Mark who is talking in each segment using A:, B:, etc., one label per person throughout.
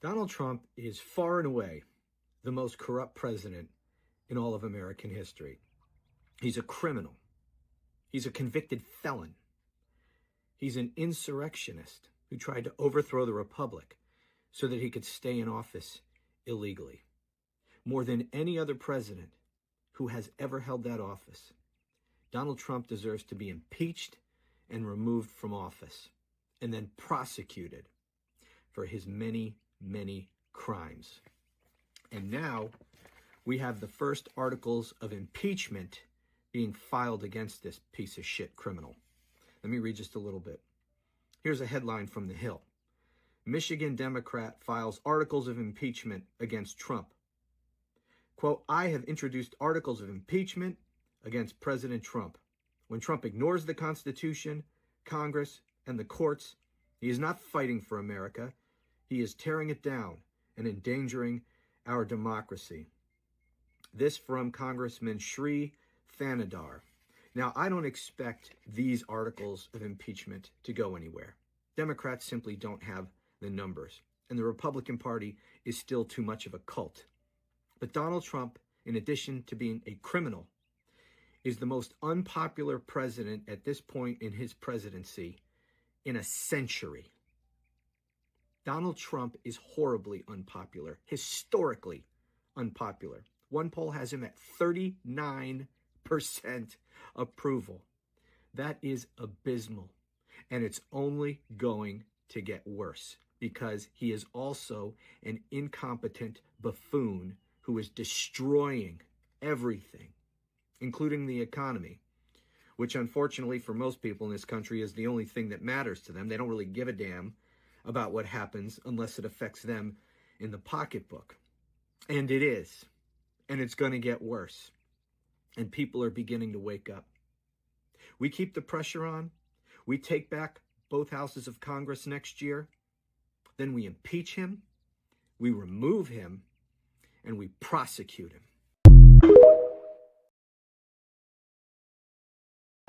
A: Donald Trump is far and away the most corrupt president in all of American history. He's a criminal. He's a convicted felon. He's an insurrectionist who tried to overthrow the republic so that he could stay in office illegally. More than any other president who has ever held that office, Donald Trump deserves to be impeached and removed from office and then prosecuted for his many, many crimes. And now we have the first articles of impeachment being filed against this piece of shit criminal. Let me read just a little bit. Here's a headline from The Hill. Michigan Democrat files articles of impeachment against Trump. Quote, I have introduced articles of impeachment against President Trump. When Trump ignores the Constitution, Congress, and the courts, he is not fighting for America. He is tearing it down and endangering our democracy. This from Congressman Shri Thanadar. Now, I don't expect these articles of impeachment to go anywhere. Democrats simply don't have the numbers, and the Republican Party is still too much of a cult. But Donald Trump, in addition to being a criminal, is the most unpopular president at this point in his presidency in a century. Donald Trump is horribly unpopular, historically unpopular. One poll has him at 39% approval. That is abysmal. And it's only going to get worse because he is also an incompetent buffoon who is destroying everything, including the economy, which unfortunately for most people in this country is the only thing that matters to them. They don't really give a damn about what happens unless it affects them in the pocketbook. And it is. And it's going to get worse. And people are beginning to wake up. We keep the pressure on. We take back both houses of Congress next year. Then we impeach him. We remove him. And we prosecute him.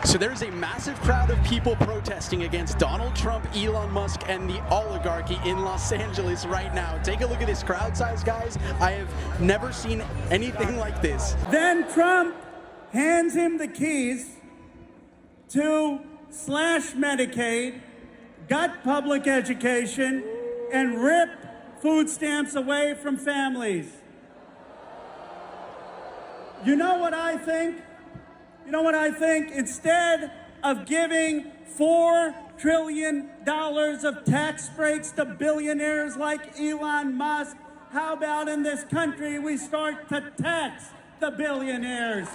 B: So there's a massive crowd of people protesting against Donald Trump, Elon Musk, and the oligarchy in Los Angeles right now. Take a look at this crowd size, guys. I have never seen anything like this.
C: Then Trump hands him the keys to slash Medicaid, gut public education, and rip food stamps away from families. You know what I think? Instead of giving $4 trillion of tax breaks to billionaires like Elon Musk, how about in this country we start to tax the billionaires?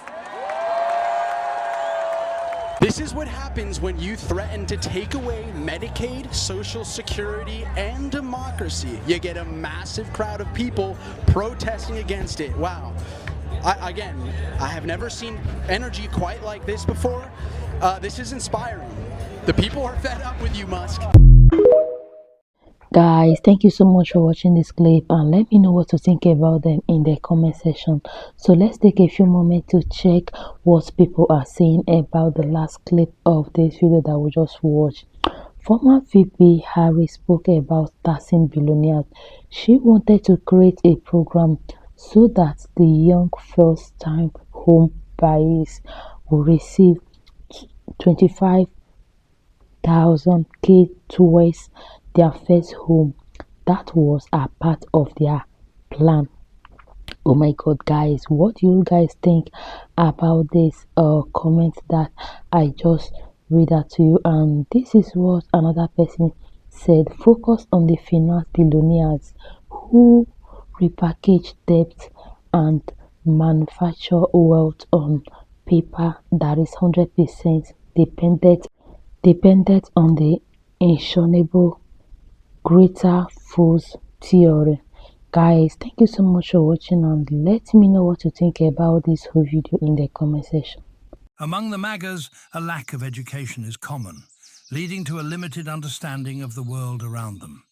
B: This is what happens when you threaten to take away Medicaid, Social Security, and democracy. You get a massive crowd of people protesting against it. Wow. I have never seen energy quite like this before. This is inspiring. The people are fed up with you, Musk.
D: Guys, thank you so much for watching this clip and let me know what you think about them in the comment section. So let's take a few moments to check what people are saying about the last clip of this video that we just watched. Former VP Harris spoke about taxing billionaires. She wanted to create a program so that the young first-time home buyers will receive 25,000 towards their first home. That was a part of their plan. Oh my god, guys, what do you guys think about this comment that I just read out to you? And this is what another person said. Focus on the finance billionaires who repackage debt and manufacture wealth on paper that is 100% dependent on the insurable greater fools theory. Guys, thank you so much for watching and let me know what you think about this whole video in the comment section.
E: Among the Magas, a lack of education is common, leading to a limited understanding of the world around them.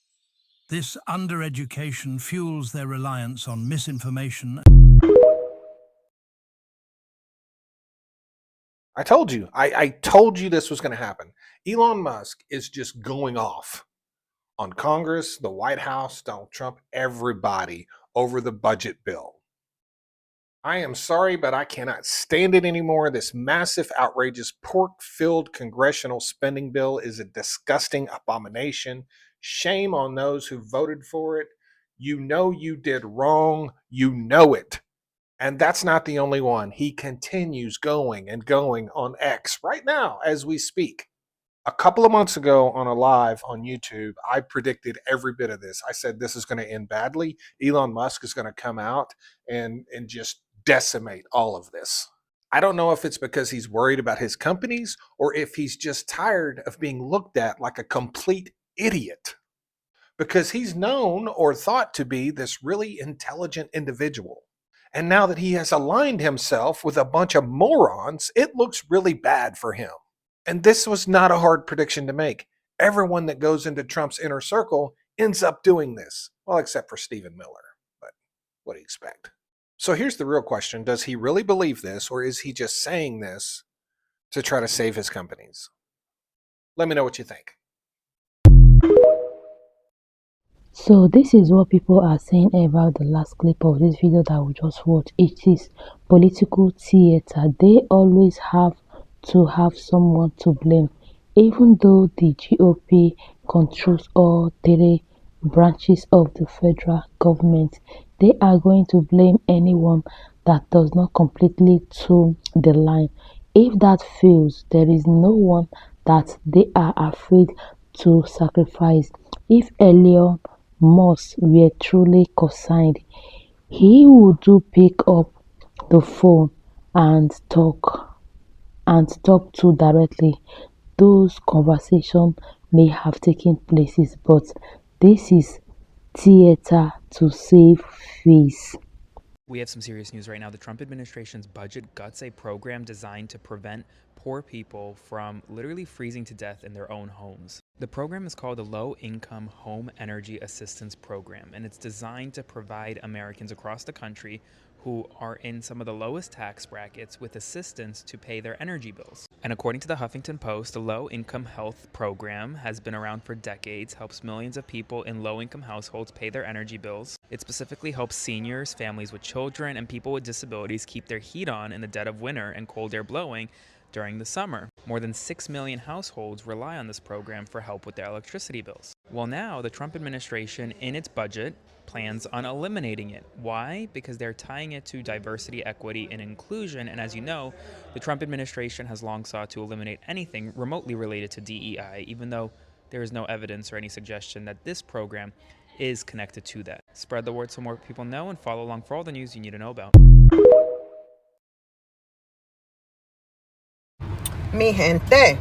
E: This undereducation fuels their reliance on misinformation.
F: I told you. I told you this was going to happen. Elon Musk is just going off on Congress, the White House, Donald Trump, everybody over the budget bill. I am sorry, but I cannot stand it anymore. This massive, outrageous, pork-filled congressional spending bill is a disgusting abomination. Shame on those who voted for it. You know you did wrong. You know it. And that's not the only one. He continues going and going on X right now as we speak. A couple of months ago on a live on YouTube, I predicted every bit of this. I said this is going to end badly. Elon Musk is going to come out and just decimate all of this. I don't know if it's because he's worried about his companies or if he's just tired of being looked at like a complete idiot. Because he's known or thought to be this really intelligent individual. And now that he has aligned himself with a bunch of morons, it looks really bad for him. And this was not a hard prediction to make. Everyone that goes into Trump's inner circle ends up doing this. Well, except for Stephen Miller. But what do you expect? So here's the real question. Does he really believe this, or is he just saying this to try to save his companies? Let me know what you think.
D: So this is what people are saying about the last clip of this video that we just watched. It is political theater. They always have to have someone to blame. Even though the GOP controls all three branches of the federal government, they are going to blame anyone that does not completely toe the line. If that fails, there is no one that they are afraid to sacrifice. If Elon Musk were truly concerned, he would pick up the phone and talk to directly. Those conversations may have taken places, but this is theater to save face.
G: We have some serious news right now. The Trump administration's budget guts a program designed to prevent poor people from literally freezing to death in their own homes. The program is called the Low Income Home Energy Assistance Program, and it's designed to provide Americans across the country who are in some of the lowest tax brackets with assistance to pay their energy bills. And according to the Huffington Post, the Low Income Health Program has been around for decades, helps millions of people in low-income households pay their energy bills. It specifically helps seniors, families with children, and people with disabilities keep their heat on in the dead of winter and cold air blowing during the summer. More than 6 million households rely on this program for help with their electricity bills. Well, now the Trump administration, in its budget, plans on eliminating it. Why? Because they're tying it to diversity, equity, and inclusion. And as you know, the Trump administration has long sought to eliminate anything remotely related to DEI, even though there is no evidence or any suggestion that this program is connected to that. Spread the word so more people know, and follow along for all the news you need to know about.
H: Mi gente, I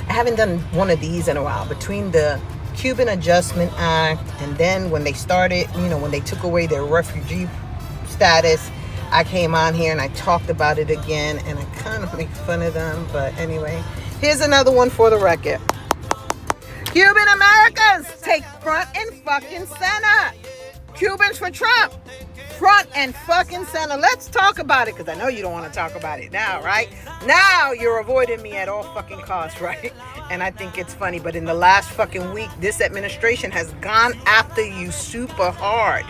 H: haven't done one of these in a while. Between the Cuban Adjustment Act and then when they started, when they took away their refugee status, I came on here and I talked about it again, and I kind of make fun of them. But anyway, here's another one for the record. Cuban Americans take front and fucking center. Cubans for Trump. Front and fucking center. Let's talk about it, because I know you don't want to talk about it now, right? Now you're avoiding me at all fucking costs, right? And I think it's funny, but in the last fucking week, this administration has gone after you super hard.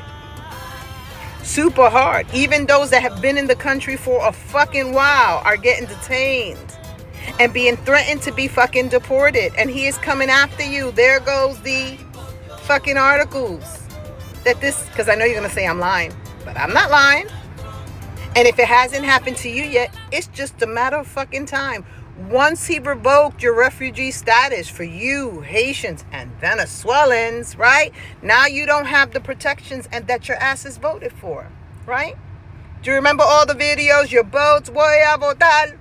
H: Super hard. Even those that have been in the country for a fucking while are getting detained and being threatened to be fucking deported. And he is coming after you. There goes the fucking articles. Because I know you're going to say I'm lying, but I'm not lying. And if it hasn't happened to you yet, it's just a matter of fucking time. Once he revoked your refugee status for you, Haitians and Venezuelans, right? Now you don't have the protections and that your ass is voted for, right? Do you remember all the videos? Your votes, voy a votar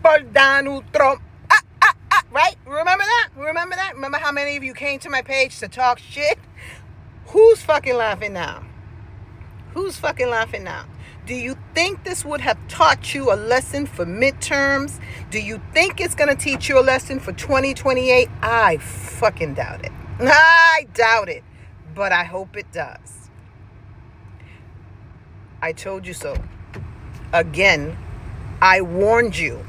H: por Donald Trump. Right? Remember that? Remember how many of you came to my page to talk shit? Who's fucking laughing now? Who's fucking laughing now? Do you think this would have taught you a lesson for midterms? Do you think it's going to teach you a lesson for 2028? I fucking doubt it. I doubt it. But I hope it does. I told you so. Again, I warned you.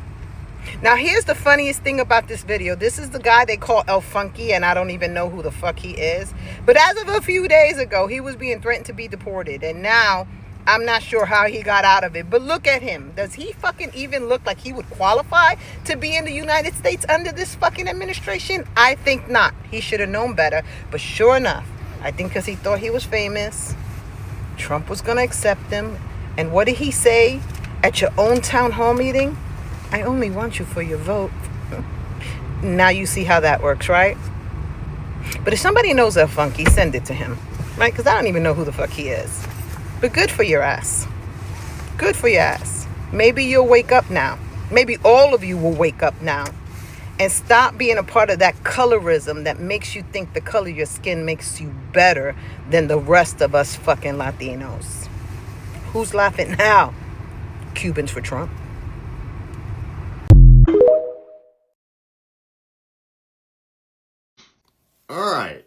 H: Now, here's the funniest thing about this video. This is the guy they call El Funky, and I don't even know who the fuck he is. But as of a few days ago, he was being threatened to be deported. And now, I'm not sure how he got out of it. But look at him. Does he fucking even look like he would qualify to be in the United States under this fucking administration? I think not. He should have known better. But sure enough, I think because he thought he was famous, Trump was going to accept him. And what did he say at your own town hall meeting? I only want you for your vote. Now you see how that works, right? But if somebody knows El Funky, send it to him, right? Because I don't even know who the fuck he is. But good for your ass. Good for your ass. Maybe you'll wake up now. Maybe all of you will wake up now and stop being a part of that colorism that makes you think the color of your skin makes you better than the rest of us fucking Latinos. Who's laughing now? Cubans for Trump.
I: All right.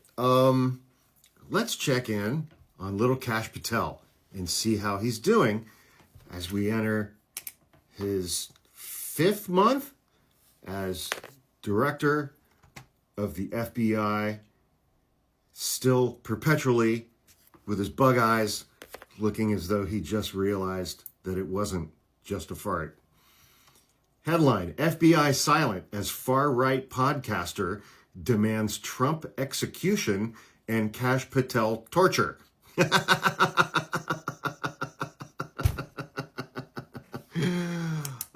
I: Let's check in on little Kash Patel and see how he's doing as we enter his 5th month as director of the FBI, still perpetually with his bug eyes, looking as though he just realized that it wasn't just a fart. Headline: FBI silent as far-right podcaster demands Trump execution and Kash Patel torture.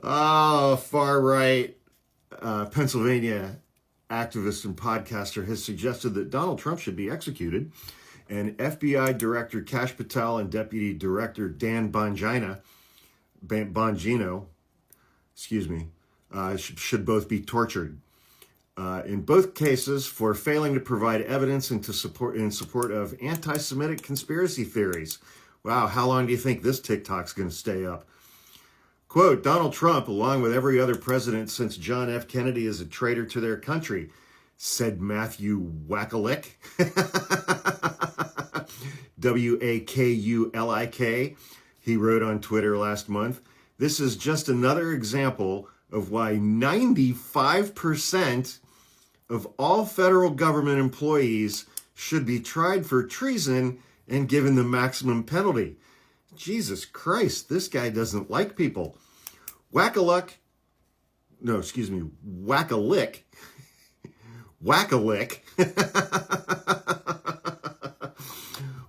I: Oh, far-right Pennsylvania activist and podcaster has suggested that Donald Trump should be executed, and FBI Director Kash Patel and Deputy Director Dan Bongino, should both be tortured. In both cases, for failing to provide evidence in support of anti-Semitic conspiracy theories. Wow, how long do you think this TikTok's going to stay up? Quote, Donald Trump, along with every other president since John F. Kennedy, is a traitor to their country, said Matthew Wakulik. Wakulik. He wrote on Twitter last month, this is just another example of why 95% of all federal government employees should be tried for treason and given the maximum penalty. Jesus Christ, this guy doesn't like people. Wakulik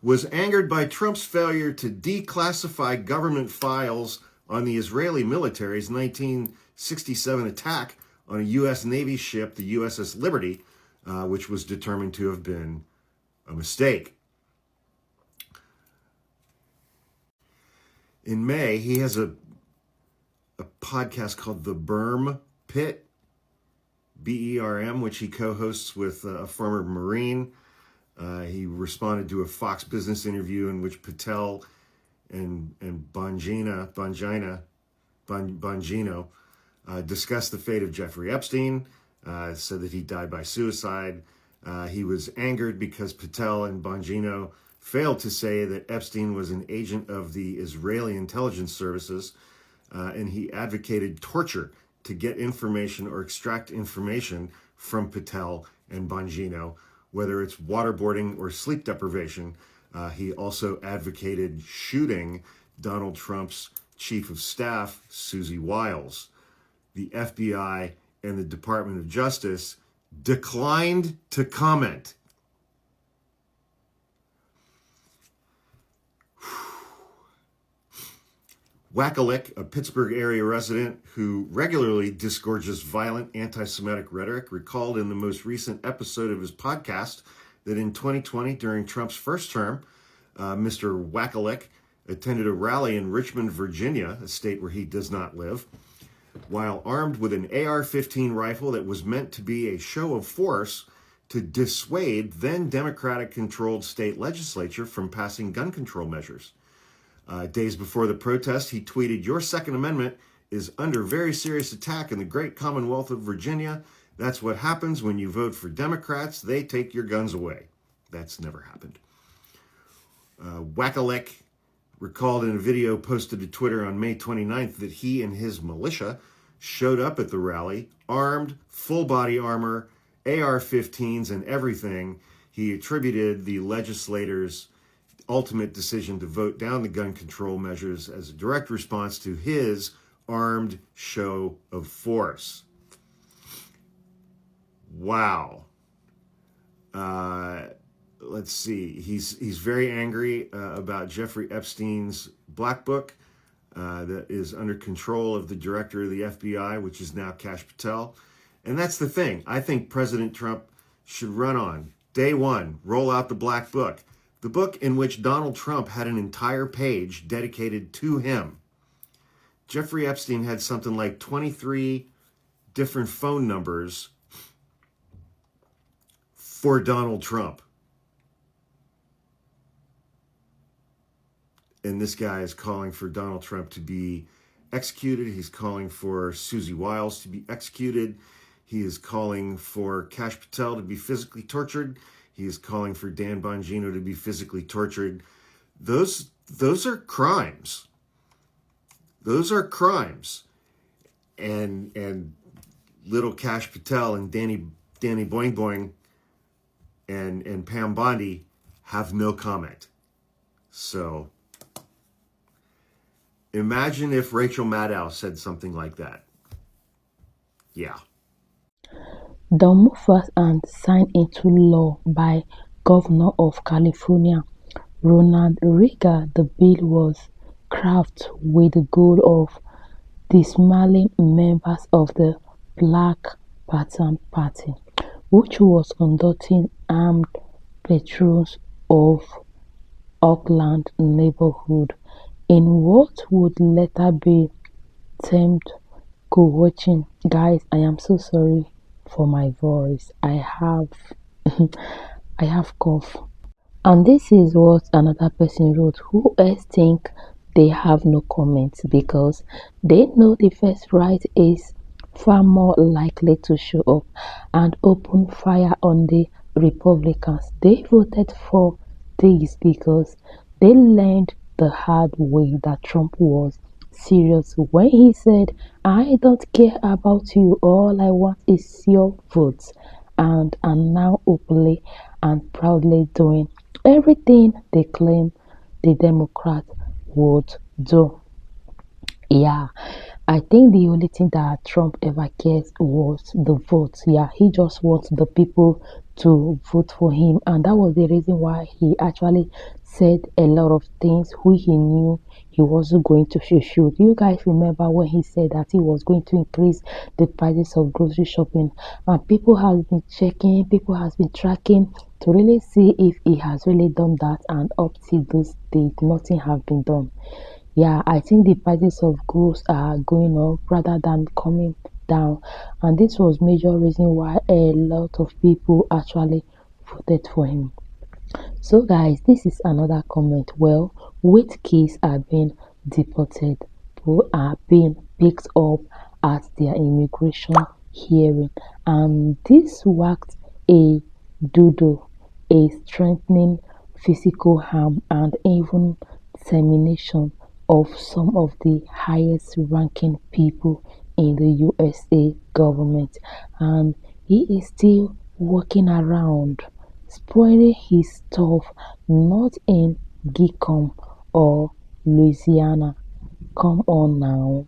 I: was angered by Trump's failure to declassify government files on the Israeli military's 1967 attack on a U.S. Navy ship, the USS Liberty, which was determined to have been a mistake. In May, he has a podcast called The Berm Pit, BERM, which he co-hosts with a former Marine. He responded to a Fox Business interview in which Patel and Bongino discussed the fate of Jeffrey Epstein, said that he died by suicide. He was angered because Patel and Bongino failed to say that Epstein was an agent of the Israeli intelligence services, and he advocated torture to get information or extract information from Patel and Bongino, whether it's waterboarding or sleep deprivation. He also advocated shooting Donald Trump's chief of staff, Susie Wiles. The FBI and the Department of Justice declined to comment. Wakulik, a Pittsburgh area resident who regularly disgorges violent anti-Semitic rhetoric, recalled in the most recent episode of his podcast that in 2020, during Trump's first term, Mr. Wakulik attended a rally in Richmond, Virginia, a state where he does not live, while armed with an AR-15 rifle that was meant to be a show of force to dissuade then Democratic-controlled state legislature from passing gun control measures. Days before the protest, he tweeted, "Your Second Amendment is under very serious attack in the great Commonwealth of Virginia. That's what happens when you vote for Democrats. They take your guns away." That's never happened. Wakulik recalled in a video posted to Twitter on May 29th that he and his militia showed up at the rally, armed, full body armor, AR-15s and everything. He attributed the legislators' ultimate decision to vote down the gun control measures as a direct response to his armed show of force. Wow. Let's see. He's very angry about Jeffrey Epstein's black book that is under control of the director of the FBI, which is now Kash Patel. And that's the thing. I think President Trump should run on day one, roll out the black book. The book in which Donald Trump had an entire page dedicated to him. Jeffrey Epstein had something like 23 different phone numbers for Donald Trump. And this guy is calling for Donald Trump to be executed. He's calling for Susie Wiles to be executed. He is calling for Kash Patel to be physically tortured. He is calling for Dan Bongino to be physically tortured. Those are crimes. Those are crimes. And little Kash Patel and Danny Boing Boing and Pam Bondi have no comment. So imagine if Rachel Maddow said something like that. Yeah.
D: The move was and signed into law by Governor of California, Ronald Reagan. The bill was crafted with the goal of dismantling members of the Black Panther Party, which was conducting armed patrols of Oakland neighborhood in what would later be termed co-watching. Guys, I am so sorry for my voice. I have I have cough. And this is what another person wrote. Who else think they have no comments because they know the first right is far more likely to show up and open fire on the Republicans. They voted for this because they learned the hard way that Trump was serious when he said, "I don't care about you, all I want is your votes," and are now openly and proudly doing everything they claim the Democrats would do. Yeah, I think the only thing that Trump ever cares was the votes. Yeah, he just wants the people to vote for him, and that was the reason why he actually said a lot of things who he knew he wasn't going to fulfill. Do you guys remember when he said that he was going to increase the prices of grocery shopping? And people have been checking, people have been tracking to really see if he has really done that, and up to this date, nothing has been done. Yeah, I think the prices of goods are going up rather than coming down, and this was major reason why a lot of people actually voted for him. So guys, this is another comment. Well, which kids are being deported who are being picked up at their immigration hearing, and this worked a doodle, a strengthening physical harm and even termination of some of the highest ranking people in the USA government, and he is still walking around spoiling his stuff, not in Gicom or Louisiana. Come on now,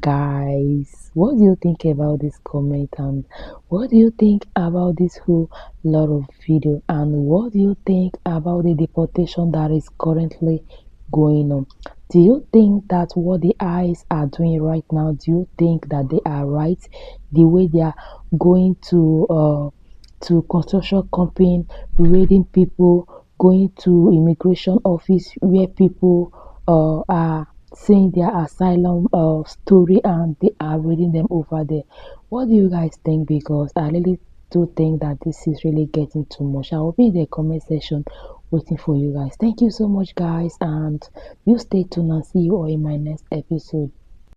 D: guys. What do you think about this comment, and what do you think about this whole lot of video, and what do you think about the deportation that is currently going on? Do you think that what the eyes are doing right now, do you think that they are right? The way they are going to construction company, raiding people, going to immigration office where people are saying their asylum story and they are reading them over there. What do you guys think? Because I really do think that this is really getting too much. I will be in the comment section waiting for you guys. Thank you so much, guys, and you stay tuned and see you all in my next episode.